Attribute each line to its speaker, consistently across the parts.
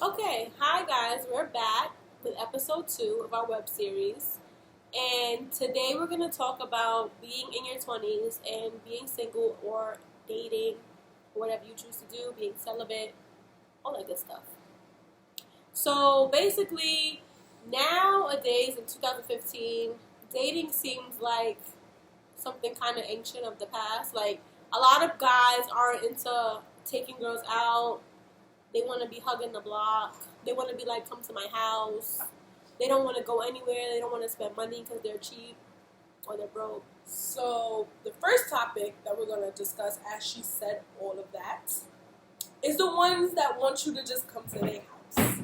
Speaker 1: Okay, hi guys, we're back with episode 2 of our web series. And today we're going to talk about being in your 20s and being single or dating, whatever you choose to do, being celibate, all that good stuff. So basically, nowadays in 2015, dating seems like something kind of ancient of the past. Like, a lot of guys aren't into taking girls out. They want to be hugging the block. They want to be like, come to my house. They don't want to go anywhere. They don't want to spend money because they're cheap or they're broke.
Speaker 2: So the first topic that we're going to discuss, as she said all of that, is the ones that want you to just come to their house.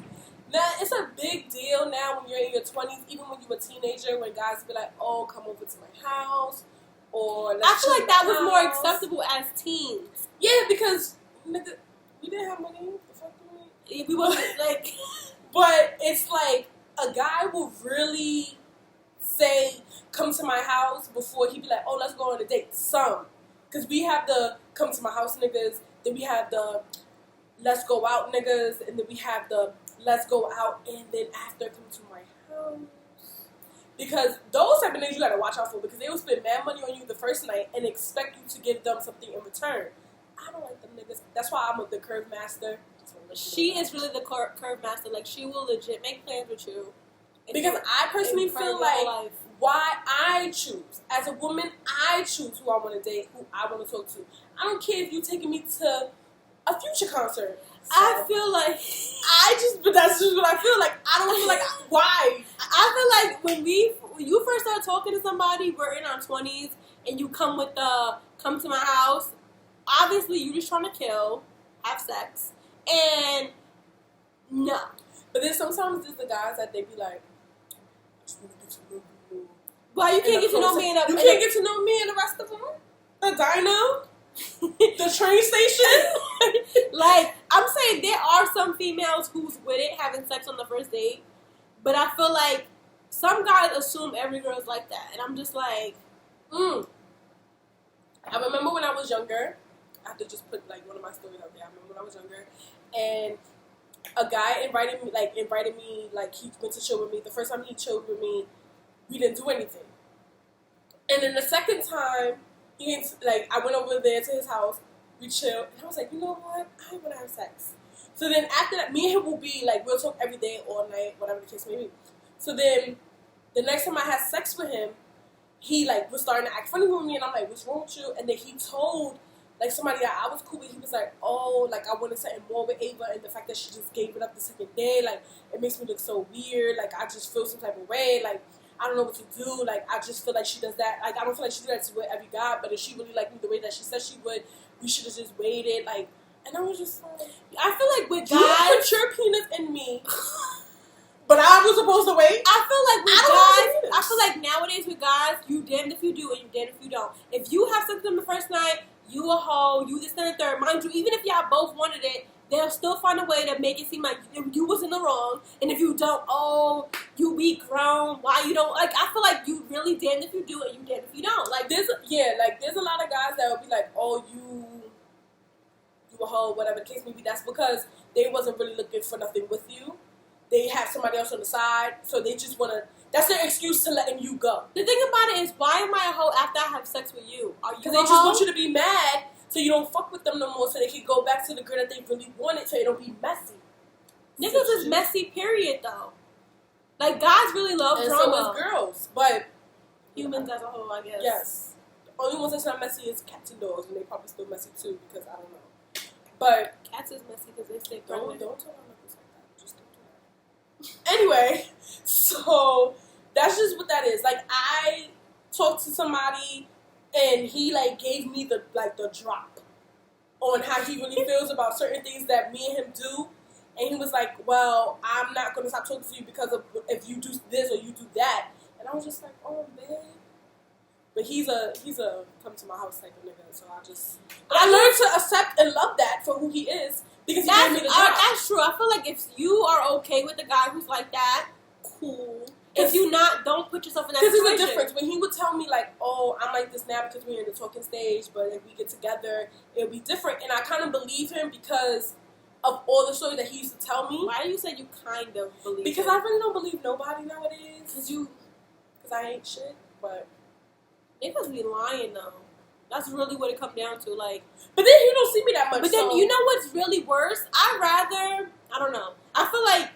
Speaker 2: Now, it's a big deal now when you're in your 20s, even when you're a teenager, when guys be like, oh, come over to my house, or let's
Speaker 1: I feel
Speaker 2: chill
Speaker 1: like that
Speaker 2: in
Speaker 1: was
Speaker 2: my
Speaker 1: more
Speaker 2: house.
Speaker 1: acceptable as teens.
Speaker 2: Yeah, because nigga, we didn't have money. The fuck do we?
Speaker 1: We wasn't like...
Speaker 2: But it's like a guy will really say, come to my house before he be like, oh, let's go on a date. Some. Because we have the come to my house niggas, then we have the let's go out niggas, and then we have the let's go out and then after come to my house. Because those type of niggas you gotta watch out for, because they will spend mad money on you the first night and expect you to give them something in return. I don't like them niggas. That's why I'm the curve master.
Speaker 1: She is really the curve master. Like, she will legit make plans with you.
Speaker 2: Because I personally feel like why I choose. As a woman, I choose who I want to date, who I want to talk to. I don't care if you're taking me to a Future concert. So,
Speaker 1: I feel like...
Speaker 2: but that's just what I feel like. I don't feel like, why?
Speaker 1: I feel like when you first start talking to somebody, we're in our 20s, and you come with the, come to my house, obviously you're just trying to kill, have sex, and no.
Speaker 2: But then sometimes there's the guys that they be like, I just want to get to know you more.
Speaker 1: Why you can't get to know me
Speaker 2: You can't get to know me and the rest of them? The dino? The train station?
Speaker 1: Like, I'm saying there are some females who's with it, having sex on the first date, but I feel like some guys assume every girl's like that, and I'm just like,
Speaker 2: I remember when I was younger, I have to just put like one of my stories out there. I remember when I was younger, and a guy invited me, like he went to chill with me. The first time he chilled with me, we didn't do anything. And then the second time, I went over there to his house, we chilled, and I was like, you know what? I want to have sex. So then after that, me and him will be like, we'll talk every day, all night, whatever the case may be. So then the next time I had sex with him, he like was starting to act funny with me, and I'm like, what's wrong with you? And then he told like somebody that I was cool with, he was like, oh, like I wanted something more with Ava, and the fact that she just gave it up the second day, like it makes me look so weird, like I just feel some type of way, like I don't know what to do, like I just feel like she does that, like I don't feel like she does that to every guy, but if she really liked me the way that she said she would, we should have just waited, like, and I was just like,
Speaker 1: I feel like with
Speaker 2: you
Speaker 1: guys,
Speaker 2: put your penis in me, but I was supposed to wait.
Speaker 1: I feel like nowadays with guys, you damned if you do and you damned if you don't. If you have sex with them the first night, you a hoe, you this and the third. Mind you, even if y'all both wanted it, they'll still find a way to make it seem like you was in the wrong. And if you don't, oh, you be grown. Why you don't? Like, I feel like you really damned if you do and you damned if you don't. Like,
Speaker 2: there's a lot of guys that will be like, oh, you a hoe, whatever the case may be. That's because they wasn't really looking for nothing with you. They have somebody else on the side, so they just want to, that's their excuse to letting you go.
Speaker 1: The thing about it is, why am I a hoe after I have sex with you? Are you?
Speaker 2: Because they just want you to be mad, so you don't fuck with them no more, so they can go back to the girl that they really wanted, so it don't be messy.
Speaker 1: Niggas is messy, period, though. Like, guys really love
Speaker 2: and
Speaker 1: drama.
Speaker 2: So is girls, but
Speaker 1: humans as a whole, I guess.
Speaker 2: Yes. The only ones that's not messy is cats and dogs, and they probably still messy too, because I don't know. But
Speaker 1: cats is messy because they stay
Speaker 2: don't
Speaker 1: pregnant.
Speaker 2: tell them like that. Just don't do that. Anyway, so that's just what that is. Like, I talked to somebody, and he like gave me the drop on how he really feels about certain things that me and him do, and he was like, "Well, I'm not gonna stop talking to you because of if you do this or you do that." And I was just like, "Oh man." But he's a come to my house type of nigga, so I learned to accept and love that for who he is because he gave me the drop.
Speaker 1: That's true. I feel like if you are okay with a guy who's like that, cool. If you not, don't put yourself in that situation.
Speaker 2: Because there's a difference. When he would tell me like, oh, I'm like this now because we're in the talking stage, but if we get together, it'll be different. And I kind of believe him because of all the stories that he used to tell me.
Speaker 1: Why do you say you kind of believe
Speaker 2: Because
Speaker 1: it?
Speaker 2: I really don't believe nobody nowadays.
Speaker 1: Because
Speaker 2: I ain't shit. But
Speaker 1: niggas be lying though. That's really what it comes down to. Like,
Speaker 2: then you don't see me that much.
Speaker 1: but then you know what's really worse? I don't know. I feel like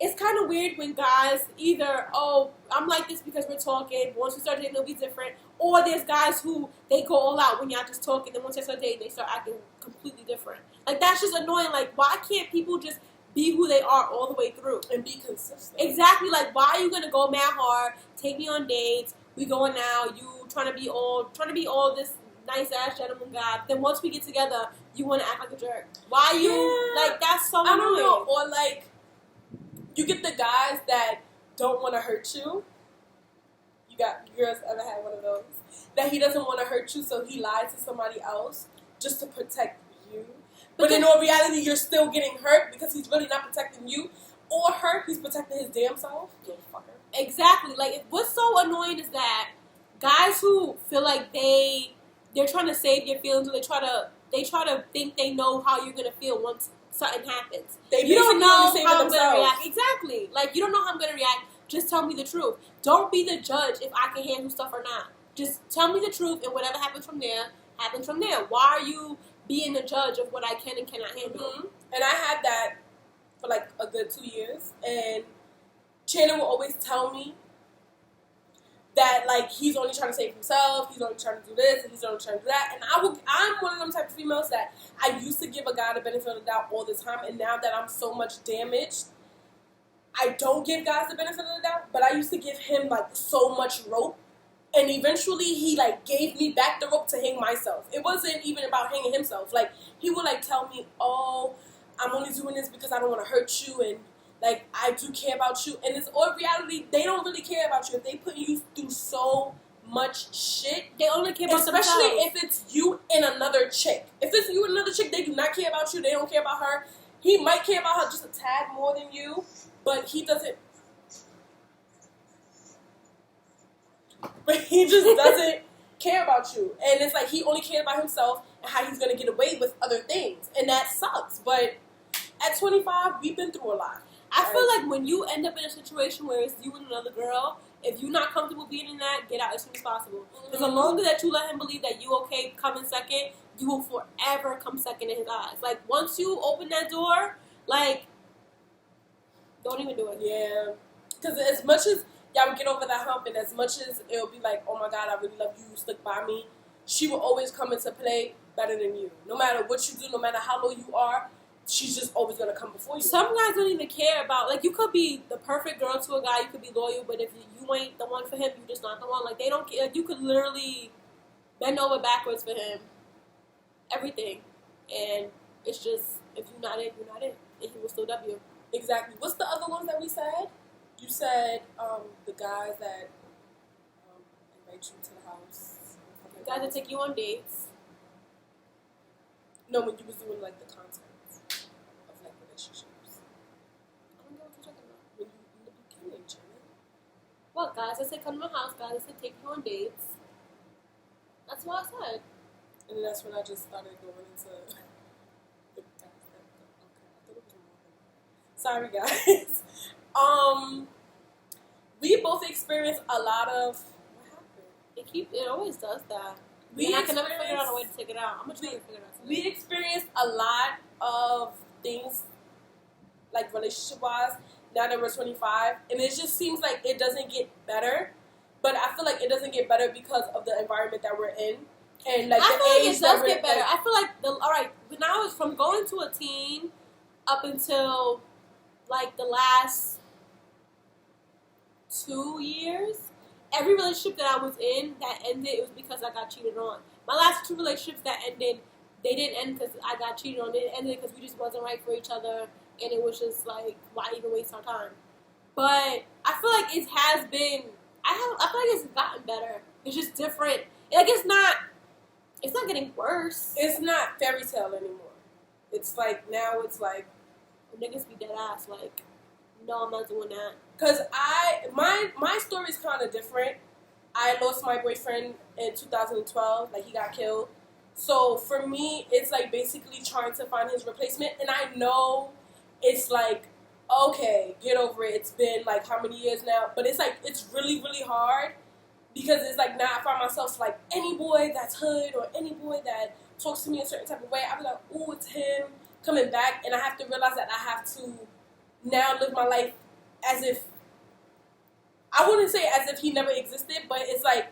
Speaker 1: it's kind of weird when guys either, oh, I'm like this because we're talking. But once we start dating, it'll be different. Or there's guys who they go all out when y'all just talking. Then once they start dating, they start acting completely different. Like, that's just annoying. Like, why can't people just be who they are all the way through
Speaker 2: and be consistent?
Speaker 1: Exactly. Like, why are you gonna go mad hard? Take me on dates. We going now. You trying to be all this nice ass gentleman guy. Then once we get together, you want to act like a jerk. Why you like? That's so annoying.
Speaker 2: I don't know. Or like, you get the guys that don't want to hurt you. You girls ever had one of those? That he doesn't want to hurt you, so he lies to somebody else just to protect you. But in all reality, you're still getting hurt because he's really not protecting you or her. He's protecting his damn self. Little fucker.
Speaker 1: Exactly. Like, what's so annoying is that guys who feel like they're trying to save your feelings, or they try to think they know how you're gonna feel once something happens. You don't know how I'm gonna react. Exactly. Like, you don't know how I'm gonna react. Just tell me the truth. Don't be the judge if I can handle stuff or not. Just tell me the truth, and whatever happens from there, happens from there. Why are you being the judge of what I can and cannot handle?
Speaker 2: Mm-hmm. And I had that for like a good 2 years, and Shannon will always tell me that, like, he's only trying to save himself, he's only trying to do this, and he's only trying to do that. And I'm one of them type of females that I used to give a guy the benefit of the doubt all the time, and now that I'm so much damaged, I don't give guys the benefit of the doubt, but I used to give him, like, so much rope, and eventually he, like, gave me back the rope to hang myself. It wasn't even about hanging himself. Like, he would, like, tell me, oh, I'm only doing this because I don't want to hurt you, and like, I do care about you. And it's all reality, they don't really care about you. If they put you through so much shit,
Speaker 1: they only care about
Speaker 2: especially
Speaker 1: themselves.
Speaker 2: if it's you and another chick. If it's you and another chick, they do not care about you. They don't care about her. He might care about her just a tad more than you, but he doesn't. But he just doesn't care about you. And it's like he only cares about himself and how he's going to get away with other things. And that sucks. But at 25, we've been through a lot.
Speaker 1: I feel like when you end up in a situation where it's you and another girl, if you're not comfortable being in that, get out as soon as possible. Because the longer that you let him believe that you okay coming second, you will forever come second in his eyes. Like, once you open that door, like, don't even do it.
Speaker 2: Yeah. Because as much as y'all would get over that hump, and as much as it'll be like, oh my God, I really love you, you stuck by me, she will always come into play better than you. No matter what you do, no matter how low you are, she's just always going to come before you.
Speaker 1: Some guys don't even care about, like, you could be the perfect girl to a guy, you could be loyal, but if you ain't the one for him, you just not the one. Like, they don't care. Like, you could literally bend over backwards for him. Everything. And it's just, if you're not it, you're not it. And he will still W.
Speaker 2: Exactly. What's the other ones that we said? You said the guys that invite you to the house.
Speaker 1: The guys that take you on dates.
Speaker 2: No, when you was doing, like, the content of, like, relationships.
Speaker 1: I don't know what you're talking about.
Speaker 2: When you in the beginning, Jenny.
Speaker 1: Well, guys that say come to my house, guys that say take you on dates. That's what I said.
Speaker 2: And then that's when I just started going into the guys that, okay, I thought it was more than that. Sorry, guys. We both experienced a lot of, what happened?
Speaker 1: It always does that.
Speaker 2: I
Speaker 1: can never figure out a way to take it out. I'm gonna try to figure it out.
Speaker 2: We experienced a lot of things, like, relationship-wise, now that we're 25, and it just seems like it doesn't get better, but I feel like it doesn't get better because of the environment that we're in, and, like,
Speaker 1: I
Speaker 2: the
Speaker 1: feel like
Speaker 2: age
Speaker 1: it
Speaker 2: that
Speaker 1: does
Speaker 2: we're
Speaker 1: get better.
Speaker 2: in.
Speaker 1: I feel like, alright, when I was from going to a teen up until, like, the last 2 years, every relationship that I was in that ended, it was because I got cheated on. My last 2 relationships that ended, they didn't end because I got cheated on. They ended because we just wasn't right for each other, and it was just like, why even waste our time? But I feel like it has been. I feel like it's gotten better. It's just different. Like, it's not getting worse.
Speaker 2: It's not fairy tale anymore. It's like, now it's like,
Speaker 1: Niggas be dead ass. Like, no, I'm not doing that.
Speaker 2: because my story is kind of different. I lost my boyfriend in 2012. Like, he got killed. So for me, it's like basically trying to find his replacement. And I know it's like, okay, get over it. It's been like how many years now? But it's like, it's really, really hard because it's like now I find myself like any boy that's hood or any boy that talks to me a certain type of way, I'll be like, ooh, it's him coming back. And I have to realize that I have to now live my life as if, I wouldn't say as if he never existed, but it's like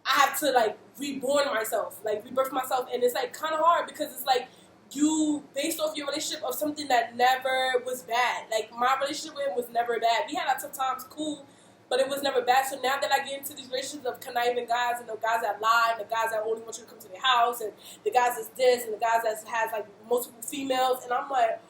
Speaker 2: I have to like reborn myself, like rebirth myself, and it's like kind of hard because it's like you based off your relationship of something that never was bad. Like my relationship with him was never bad. We had our tough times, cool, but it was never bad. So now that I get into these relationships of conniving guys and the guys that lie, and the guys that only want you to come to their house, and the guys that's this, and the guys that has like multiple females, and I'm like,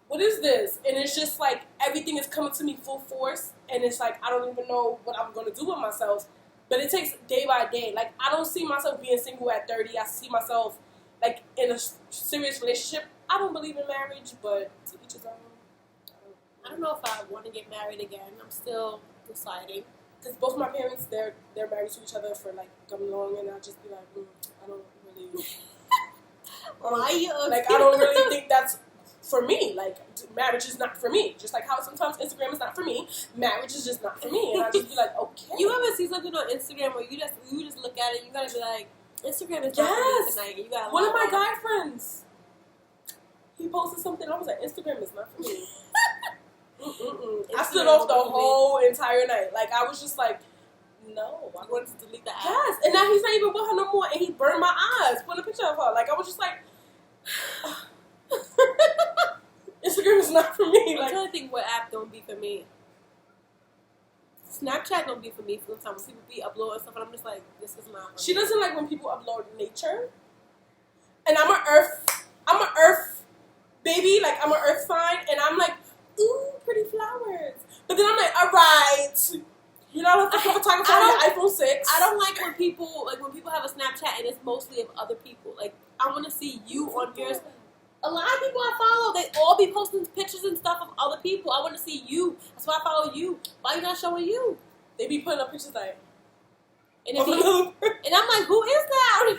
Speaker 2: what is this? And it's just like everything is coming to me full force, and it's like I don't even know what I'm gonna do with myself. But it takes day by day. Like I don't see myself being single at 30. I see myself like in a serious relationship. I don't believe in marriage, but to each his own.
Speaker 1: I don't know if I want to get married again. I'm still deciding.
Speaker 2: Because both my parents, they're married to each other for like long, and I'll just be like, I don't really.
Speaker 1: Why you?
Speaker 2: Like I don't really think that's for me. Like marriage is not for me. Just like how sometimes Instagram is not for me, marriage is just not for me. And I just be like, okay.
Speaker 1: You ever see something on Instagram where you just look at it, and you gotta be like, Instagram is not for me tonight. And you gotta
Speaker 2: one of my guy friends, he posted something. I was like, Instagram is not for me. I stood off the whole entire night. Like I was just like, no. I
Speaker 1: wanted to delete the app.
Speaker 2: Yes, and now he's not even with her no more, and he burned my eyes putting a picture of her. Like I was just like. Instagram is not for me.
Speaker 1: I'm trying to think what app don't be for me. Snapchat don't be for me. Sometimes people be uploading stuff, and I'm just like, this is not. For
Speaker 2: she
Speaker 1: me.
Speaker 2: doesn't like when people upload nature. And I'm an earth baby. Like I'm an earth sign, and I'm like, ooh, pretty flowers. But then I'm like, all right, you know, the photographer on the iPhone 6.
Speaker 1: I don't like when people have a Snapchat and it's mostly of other people. Like I want to see you on yours. A lot of people I follow, they all be posting pictures and stuff of other people. I want to see you. That's why I follow you. Why you not showing you?
Speaker 2: They be putting up pictures like,
Speaker 1: and I'm like, who is that?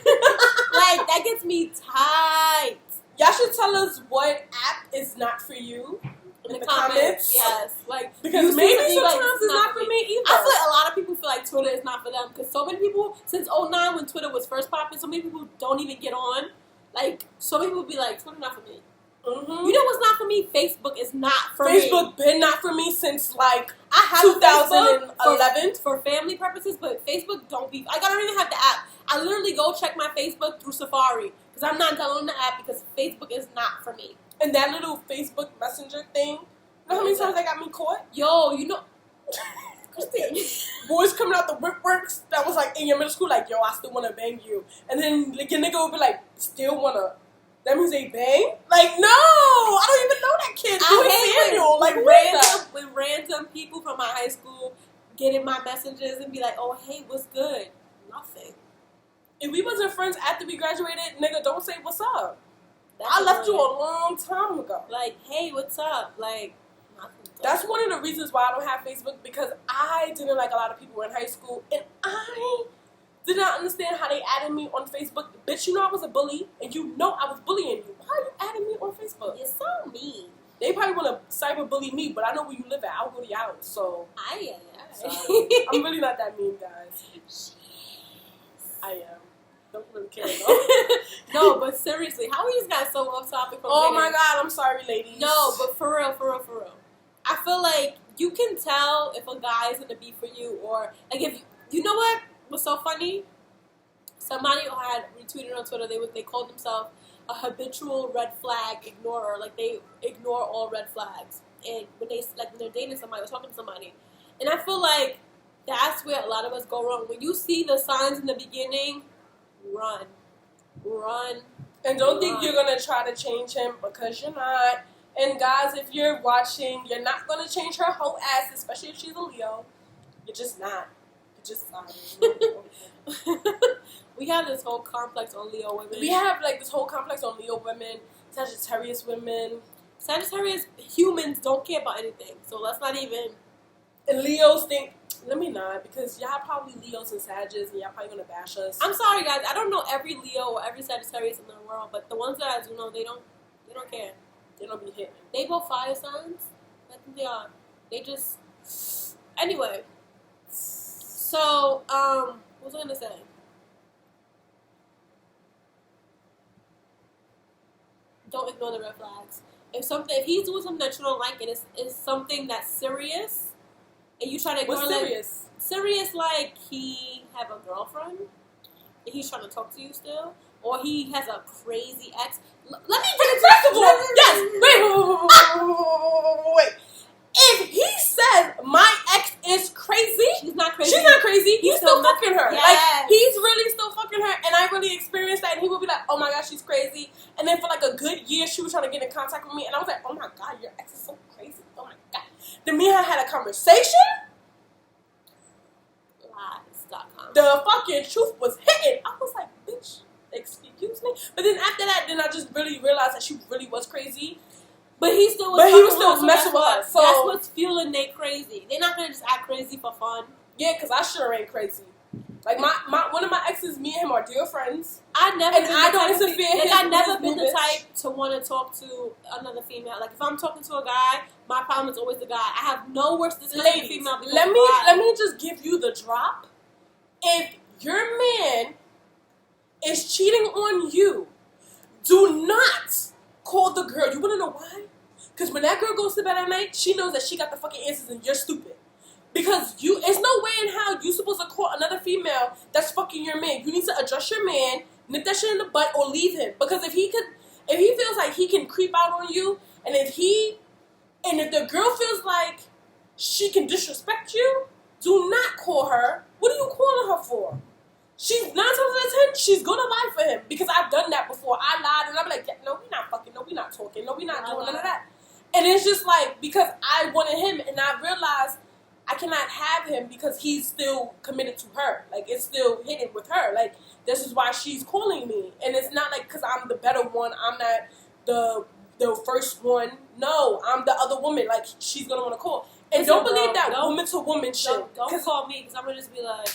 Speaker 1: Like that gets me tight.
Speaker 2: Y'all should tell us what app is not for you
Speaker 1: in the comments.
Speaker 2: Yes,
Speaker 1: like
Speaker 2: because maybe sometimes it's not for me either.
Speaker 1: I feel like a lot of people feel like Twitter is not for them because so many people since '09 when Twitter was first popping, so many people don't even get on. Like, so many people be like, Twitter not for me.
Speaker 2: Mm-hmm.
Speaker 1: You know what's not for me? Facebook is not for
Speaker 2: me.
Speaker 1: Facebook
Speaker 2: been not for me since, like,
Speaker 1: I have
Speaker 2: 2011.
Speaker 1: For family purposes, but Facebook don't be... I don't even have the app. I literally go check my Facebook through Safari because I'm not downloading the app because Facebook is not for me.
Speaker 2: And that little Facebook Messenger thing, you know how many times they got me caught?
Speaker 1: Yo, you know...
Speaker 2: Boys coming out the works that was like in your middle school, like, yo, I still want to bang you. And then like, your nigga would be like, still want to. That means they bang? Like, no, I don't even know that kid.
Speaker 1: I hate
Speaker 2: when
Speaker 1: random people from my high school get in my messages and be like, oh, hey, what's good? Nothing.
Speaker 2: If we wasn't friends after we graduated, nigga, don't say what's up. I left you a long time ago.
Speaker 1: Like, hey, what's up? Like,
Speaker 2: that's one of the reasons why I don't have Facebook, because I didn't like a lot of people in high school, and I did not understand how they added me on Facebook. Bitch, you know I was a bully, and you know I was bullying you. Why are you adding me on Facebook?
Speaker 1: You're so mean.
Speaker 2: They probably want to cyber bully me, but I know where you live at. I'll go to your house, so. I'm really not that mean, guys. I am. Don't really care, though.
Speaker 1: No, but seriously, how we just got so off topic from
Speaker 2: Oh my God, I'm sorry, ladies.
Speaker 1: No, but for real. I feel like you can tell if a guy is gonna be for you, or like if you know what was so funny. Somebody had retweeted on Twitter. They called themselves a habitual red flag ignorer. Like they ignore all red flags, and when they're dating somebody or talking to somebody, and I feel like that's where a lot of us go wrong. When you see the signs in the beginning, run,
Speaker 2: and don't think you're gonna try to change him, because you're not. And guys, if you're watching, you're not going to change her whole ass, especially if she's a Leo. You're just not. You're just not.
Speaker 1: We have this whole complex on Leo women.
Speaker 2: We have like this whole complex on Leo women, Sagittarius women.
Speaker 1: Sagittarius humans don't care about anything. So let's not even...
Speaker 2: And Leos think, Let me not, because y'all probably Leos and Sagittarius, and y'all probably gonna bash us.
Speaker 1: I'm sorry, guys. I don't know every Leo or every Sagittarius in the world, but the ones that I do know, they don't care.
Speaker 2: They don't be hitting.
Speaker 1: They both fire signs. I think they are. They just. Anyway. So, what was I gonna say? Don't ignore the red flags. If he's doing something that you don't like, and it's something that's serious, and you try to ignore
Speaker 2: What's serious?
Speaker 1: Serious, like he have a girlfriend, and he's trying to talk to you still, or he has a crazy ex. Let me
Speaker 2: First of all, yes. Wait. If he says my ex is crazy,
Speaker 1: she's not crazy.
Speaker 2: She's not crazy. He's still fucking her.
Speaker 1: Yes.
Speaker 2: Like he's really still fucking her, and I really experienced that. And he would be like, "Oh my god, she's crazy." And then for like a good year, she was trying to get in contact with me, and I was like, "Oh my god, your ex is so crazy. Oh my god." Then me and her had a conversation.
Speaker 1: Lies.com.
Speaker 2: The fucking truth was hitting. I was like, "Bitch, excuse me." But then after that, I just really realized that she really was crazy.
Speaker 1: But he still was.
Speaker 2: But he was still messing with us. So
Speaker 1: that's what's fueling they crazy. They're not gonna just act crazy for fun.
Speaker 2: Yeah, because I sure ain't crazy. Like my one of my exes, me and him are dear friends.
Speaker 1: I never been the
Speaker 2: bitch.
Speaker 1: type to want to talk to another female. Like if I'm talking to a guy, my problem is always the guy. I have no worse discussion with a female.
Speaker 2: Let me just give you the drop. If your man is cheating on you, do not call the girl. You wanna know why? Because when that girl goes to bed at night, she knows that she got the fucking answers and you're stupid. Because it's no way in how you supposed to call another female that's fucking your man. You need to address your man, nip that shit in the butt, or leave him. Because if he feels like he can creep out on you, and if the girl feels like she can disrespect you, do not call her. What are you calling her for? She's 9 times out of 10, she's gonna lie for him. Because I've done that before. I lied and I'm like, no, we not fucking, no, we not talking, no, we not doing none of that. And it's just like, because I wanted him and I realized I cannot have him because he's still committed to her. Like, it's still hidden with her. Like, this is why she's calling me. And it's not like because I'm the better one, I'm not the first one. No, I'm the other woman. Like, she's gonna want to call. And don't believe that woman to woman shit.
Speaker 1: Don't call me because I'm gonna just be like,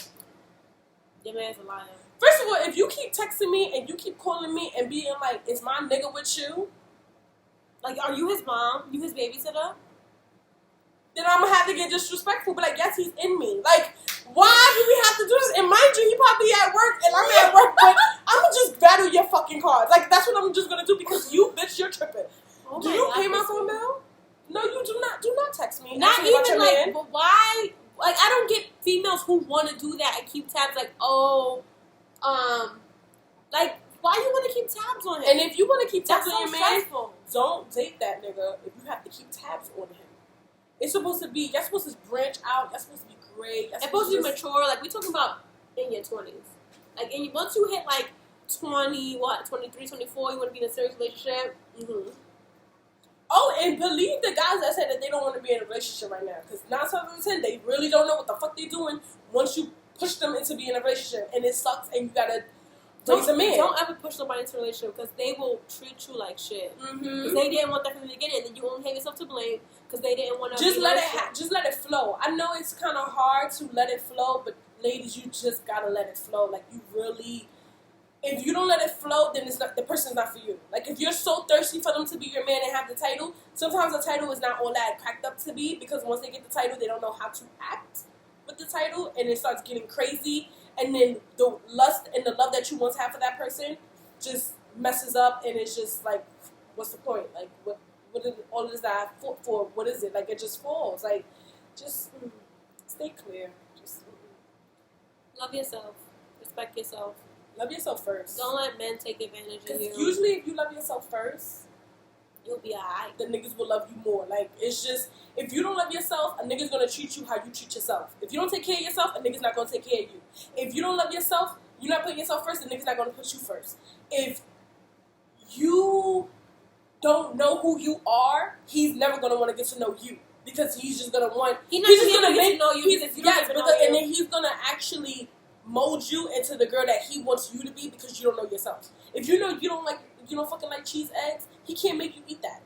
Speaker 1: your man's a liar.
Speaker 2: First of all, if you keep texting me and you keep calling me and being like, is my nigga with you?
Speaker 1: Like, are you his mom? You his babysitter?
Speaker 2: Then I'm gonna have to get disrespectful. But like, yes, he's in me. Like, why do we have to do this? And mind you, he probably at work and I'm at work, but I'm gonna just battle your fucking cards. Like, that's what I'm just gonna do because you, bitch, you're tripping.
Speaker 1: Oh
Speaker 2: do you pay my phone bill? No, you do not. Do not text me.
Speaker 1: Not even like, but why? Like, I don't get females who want to do that and keep tabs. Like, like, why you want to keep tabs on him?
Speaker 2: And if you want to keep tabs on your man,
Speaker 1: stressful.
Speaker 2: Don't date that nigga if you have to keep tabs on him. It's supposed to be, you're supposed to branch out, you're supposed to be great.
Speaker 1: It's supposed to be mature. Like, we're talking about in your 20s. Like, once you hit, like, 23, 24, you want to be in a serious relationship.
Speaker 2: Mm-hmm. Oh, and believe the guys that said that they don't want to be in a relationship right now. Because 9 times out of 10, they really don't know what the fuck they're doing once you push them into being in a relationship. And it sucks, and you gotta raise a man.
Speaker 1: Don't ever push nobody into a relationship because they will treat you like shit. Because they didn't want that from the beginning, and then you only have yourself to blame because they didn't want to.
Speaker 2: Just let it flow. I know it's kind of hard to let it flow, but ladies, you just gotta let it flow. Like, you really, if you don't let it flow, then it's not, the person's not for you. Like, if you're so thirsty for them to be your man and have the title, sometimes the title is not all that cracked up to be because once they get the title, they don't know how to act with the title, and it starts getting crazy. And then the lust and the love that you once had for that person just messes up, and it's just like, what's the point? Like, what is all this that I fought for? What is it? Like, it just falls. Like, just stay clear. Just
Speaker 1: love yourself. Respect yourself.
Speaker 2: Love yourself first.
Speaker 1: Don't let men take advantage of you.
Speaker 2: Usually, if you love yourself first,
Speaker 1: you'll be alright.
Speaker 2: The niggas will love you more. Like, it's just, if you don't love yourself, a nigga's gonna treat you how you treat yourself. If you don't take care of yourself, a nigga's not gonna take care of you. If you don't love yourself, you're not putting yourself first, the nigga's not gonna put you first. If you don't know who you are, he's never gonna want to get to know you because he's just gonna want.
Speaker 1: He's just gonna get to know you because you don't even know you.
Speaker 2: And then he's gonna actually mold you into the girl that he wants you to be because you don't know yourself. If you know you don't fucking like cheese eggs, he can't make you eat that.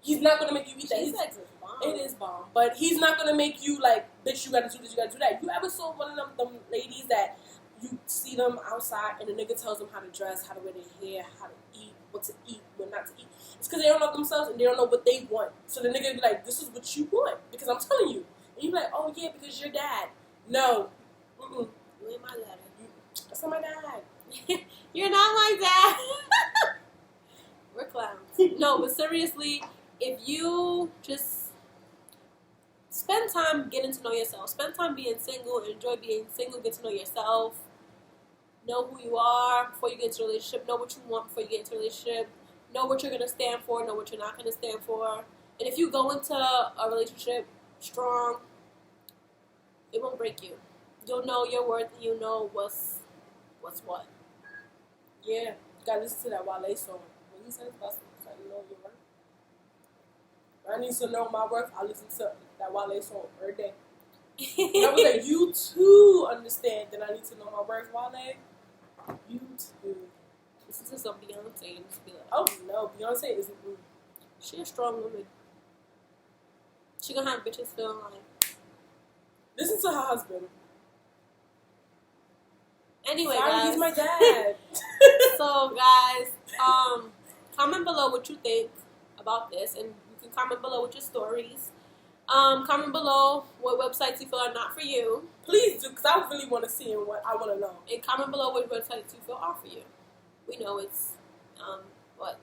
Speaker 2: He's not gonna make you eat that.
Speaker 1: Cheese eggs is bomb. bomb.
Speaker 2: It is bomb. But he's not gonna make you like, bitch, you gotta do this, you gotta do that. You ever saw one of them ladies that you see them outside and the nigga tells them how to dress, how to wear their hair, how to eat, what to eat, what not to eat? It's because they don't know themselves and they don't know what they want. So the nigga be like, this is what you want because I'm telling you. And you be like, oh yeah, because you're dad. No. Mm-mm.
Speaker 1: You ain't my dad.
Speaker 2: That's not my dad.
Speaker 1: You're not my dad. We're clowns. No, but seriously, if you just spend time getting to know yourself, spend time being single, enjoy being single, get to know yourself, know who you are before you get into a relationship, know what you want before you get into a relationship, know what you're going to stand for, know what you're not going to stand for. And if you go into a relationship strong, it won't break you. You'll know your worth and you'll know what's what.
Speaker 2: Yeah, you gotta listen to that Wale song. When he says that's how you know your worth. I need to know my worth. I listen to that Wale song every day. And I was like, you too understand that I need to know my worth, Wale. You too.
Speaker 1: Listen to some Beyonce and just be like,
Speaker 2: Oh no, Beyonce isn't.
Speaker 1: she a strong woman. She gonna have bitches feeling like.
Speaker 2: Listen to her husband.
Speaker 1: Anyway,
Speaker 2: Sorry,
Speaker 1: guys.
Speaker 2: he's my dad.
Speaker 1: So, guys, comment below what you think about this, and you can comment below with your stories. Comment below what websites you feel are not for you,
Speaker 2: Please do, because I really want to see and what I want to know.
Speaker 1: and comment below what websites you feel are for you. We know it's what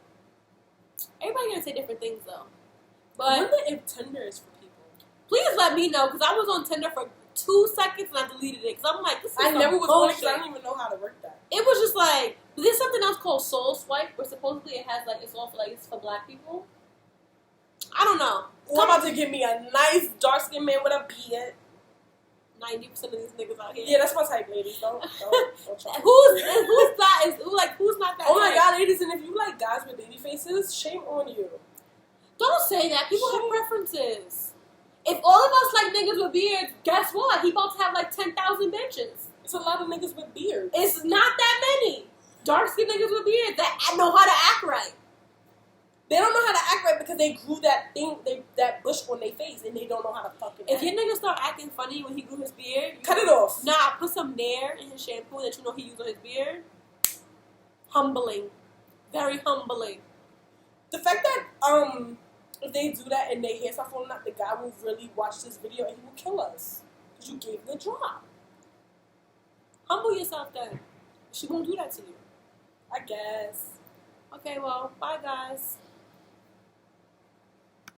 Speaker 1: everybody gonna say different things though,
Speaker 2: I
Speaker 1: but
Speaker 2: wonder if Tinder is for people.
Speaker 1: please let me know because I was on Tinder for 2 seconds and I deleted it because I'm like, this is
Speaker 2: I
Speaker 1: some
Speaker 2: never was on it
Speaker 1: bullshit.
Speaker 2: because I don't even know how to work that.
Speaker 1: It was just like, there's something else called Soul Swipe where supposedly it has like, it's all for like, it's for black people. I don't know.
Speaker 2: I'm about to give me a nice dark skinned man with a beard.
Speaker 1: 90% of these niggas out here.
Speaker 2: Yeah, that's my type, ladies. Don't try.
Speaker 1: Who's not that?
Speaker 2: Oh my
Speaker 1: type?
Speaker 2: god, ladies, and if you like guys with baby faces, shame on you.
Speaker 1: Don't say that. People have
Speaker 2: Shame.
Speaker 1: preferences. If all of us like niggas with beards, guess what? He about to have like 10,000 bitches.
Speaker 2: It's a lot of niggas with beards.
Speaker 1: It's not that many. Dark skinned niggas with beards that know how to act right.
Speaker 2: They don't know how to act right because they grew that thing, that bush on their face, and they don't know how to fucking
Speaker 1: If
Speaker 2: act.
Speaker 1: your nigga start acting funny when he grew his beard,
Speaker 2: Cut it off.
Speaker 1: Nah, put some Nair in his shampoo that you know he used on his beard. Humbling. Very humbling.
Speaker 2: The fact that, if they do that and their hair start falling out, the guy will really watch this video and he will kill us. Because you gave the drop.
Speaker 1: Humble yourself then. She won't do that to you.
Speaker 2: I guess.
Speaker 1: Okay, well, bye guys.